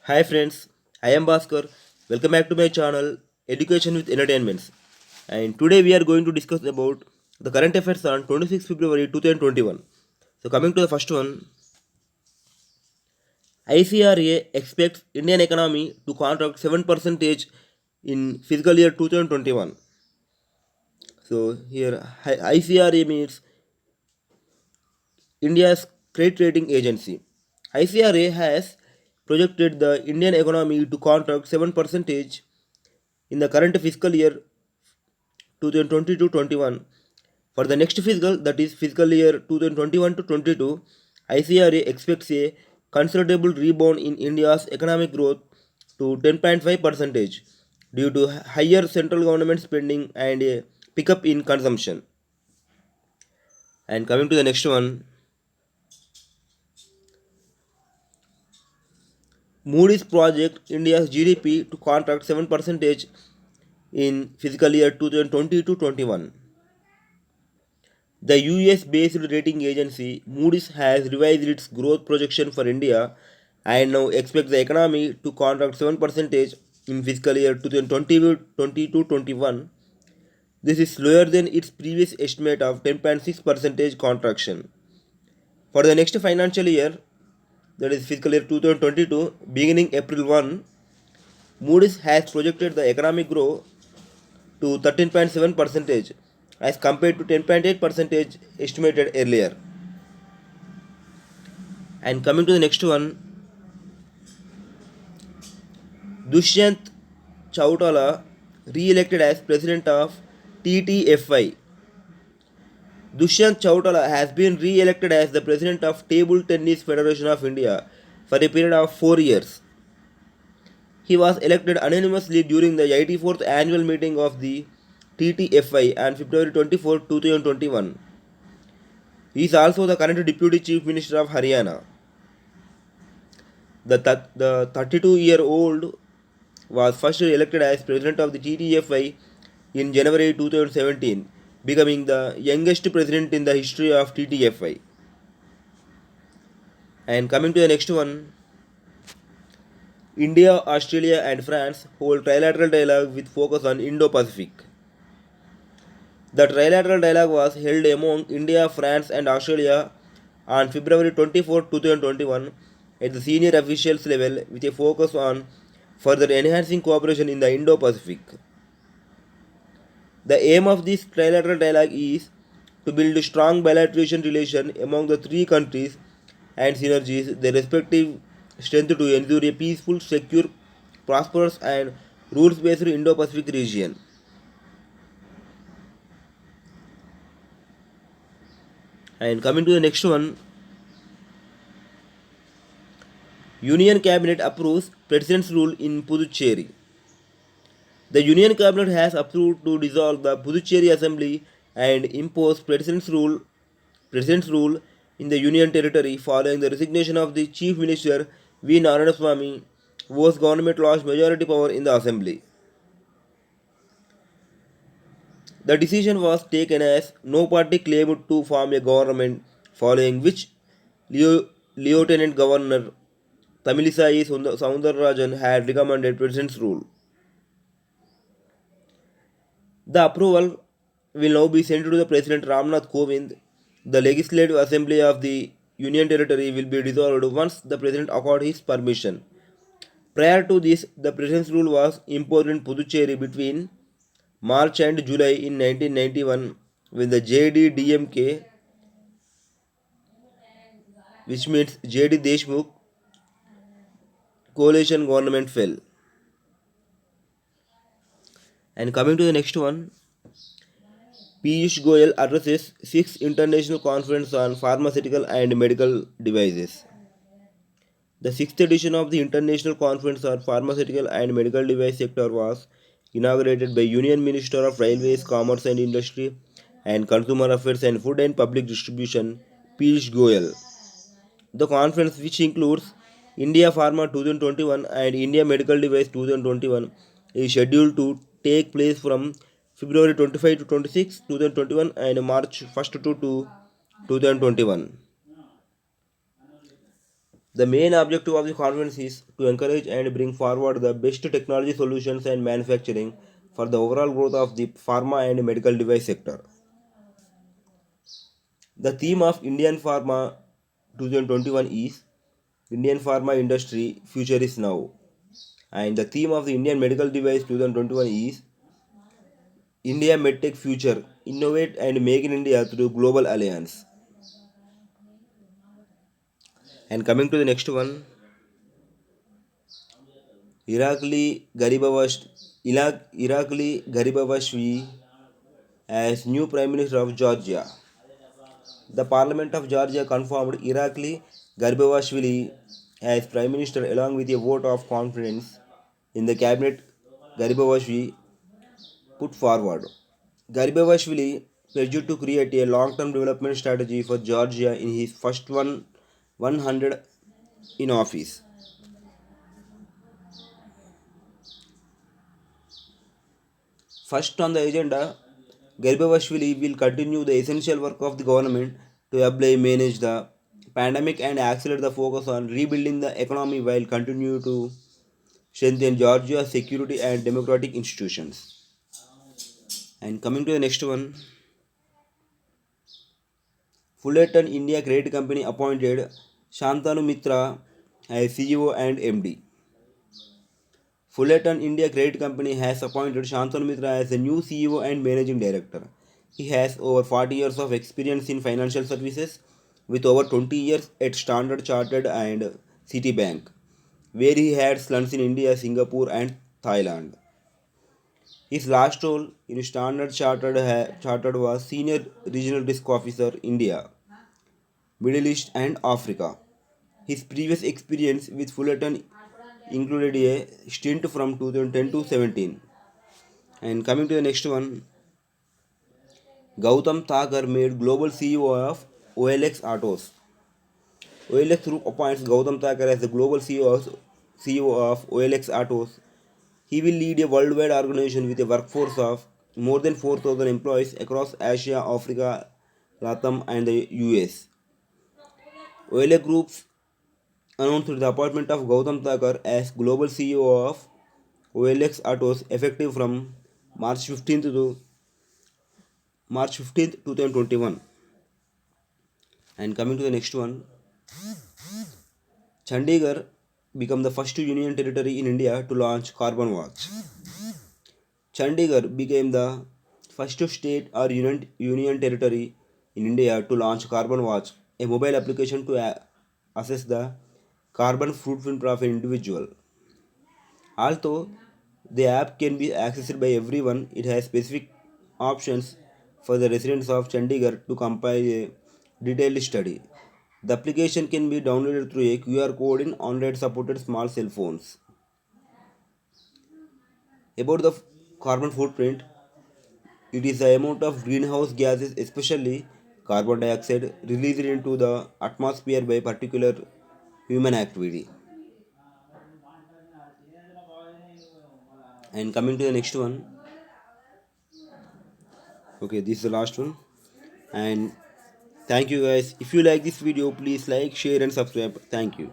Hi friends, I am Bhaskar. Welcome back to my channel Education with Entertainments. And today we are going to discuss about the current affairs on 26 February 2021. So coming to the first one, ICRA expects Indian economy to contract 7% in fiscal year 2021. So here ICRA means India's credit rating agency. ICRA has projected the Indian economy to contract 7% in the current fiscal year 2020-21. For the next fiscal, that is fiscal year 2021 to 22, ICRA expects a considerable rebound in India's economic growth to 10.5 percentage due to higher central government spending and a pickup in consumption. And coming to the next one, Moody's project India's GDP to contract 7 percentage in fiscal year 2020 to 21. The US based rating agency Moody's has revised its growth projection for India and now expects the economy to contract 7% in fiscal year 2020 to 21. This is lower than its previous estimate of 10.6% contraction. For the next financial year, that is fiscal year 2022, beginning April 1, Moody's has projected the economic growth to 13.7% as compared to 10.8% estimated earlier. And coming to the next one, Dushyant Chautala re-elected as president of TTFI. Dushyant Chautala has been re-elected as the president of Table Tennis Federation of India for a period of 4 years. He was elected unanimously during the 84th annual meeting of the TTFI on February 24, 2021. He is also the current Deputy Chief Minister of Haryana. The 32-year-old was first elected as president of the TTFI in January 2017, becoming the youngest president in the history of TTFI. And coming to the next one, India, Australia, and France hold trilateral dialogue with focus on Indo-Pacific. The trilateral dialogue was held among India, France, and Australia on February 24, 2021 at the senior officials level with a focus on further enhancing cooperation in the Indo-Pacific. The aim of this trilateral dialogue is to build a strong bilateral relation among the three countries and synergies their respective strength to ensure a peaceful, secure, prosperous and rules-based Indo-Pacific region. And coming to the next one, Union Cabinet approves President's rule in Puducherry. The Union Cabinet has approved to dissolve the Puducherry Assembly and impose President's rule in the Union Territory following the resignation of the Chief Minister V. Narayanaswamy, whose government lost majority power in the Assembly. The decision was taken as no party claimed to form a government, following which Lieutenant Governor Tamilisai Soundararajan had recommended President's rule. The approval will now be sent to the President Ramnath Kovind. The Legislative Assembly of the Union Territory will be dissolved once the President accords his permission. Prior to this, the President's rule was imposed in Puducherry between March and July in 1991 when the JD-DMK, which means JD Deshmukh, coalition government fell. And coming to the next one, Piyush Goyal addresses 6th International Conference on Pharmaceutical and Medical Devices. The 6th edition of the International Conference on Pharmaceutical and Medical Device Sector was inaugurated by Union Minister of Railways, Commerce and Industry and Consumer Affairs and Food and Public Distribution, Piyush Goyal. The conference, which includes India Pharma 2021 and India Medical Device 2021, is scheduled to take place from February 25 to 26, 2021 and March 1 to 2, 2021. The main objective of the conference is to encourage and bring forward the best technology solutions and manufacturing for the overall growth of the pharma and medical device sector. The theme of Indian Pharma 2021 is Indian Pharma Industry Future is Now. And the theme of the Indian Medical Device 2021 is India MedTech Future Innovate and Make in India through Global Alliance. And coming to the next one, Irakli Garibashvili as new Prime Minister of Georgia. The Parliament of Georgia confirmed Irakli Garibashvili as Prime Minister along with a vote of confidence in the cabinet Garibashvili put forward. Garibashvili pledged to create a long-term development strategy for Georgia in his first 100 in office. First on the agenda, Garibashvili will continue the essential work of the government to apply manage the pandemic and accelerate the focus on rebuilding the economy while continue to strengthen Georgia's security and democratic institutions. And coming to the next one, Fullerton India Credit Company appointed Shantanu Mitra as CEO and MD. Fullerton India Credit Company has appointed Shantanu Mitra as the new CEO and Managing Director. He has over 40 years of experience in financial services with over 20 years at Standard Chartered and Citibank, where he had stints in India, Singapore, and Thailand. His last role in Chartered was Senior Regional Risk Officer, India, Middle East, and Africa. His previous experience with Fullerton included a stint from 2010 to 17. And coming to the next one, Gautam Thakur made global CEO of OLX Autos. OLX Group appoints Gautam Thakur as the global CEO of OLX Autos. He will lead a worldwide organization with a workforce of more than 4,000 employees across Asia, Africa, Latam, and the US. OLX Group announced the appointment of Gautam Thakur as global CEO of OLX Autos effective from March 15th to March 15th, 2021. And coming to the next one, Chandigarh became the first union territory in India to launch Carbon Watch. Chandigarh became the first state or union territory in India to launch Carbon Watch, a mobile application to assess the carbon footprint of an individual. Although the app can be accessed by everyone, it has specific options for the residents of Chandigarh to compile a detailed study. The application can be downloaded through a QR code in Android supported small cell phones. About the carbon footprint, it is the amount of greenhouse gases, especially carbon dioxide, released into the atmosphere by particular human activity. And coming to the next one, okay, this is the last one. And thank you guys. If you like this video, please like, share, and subscribe. Thank you.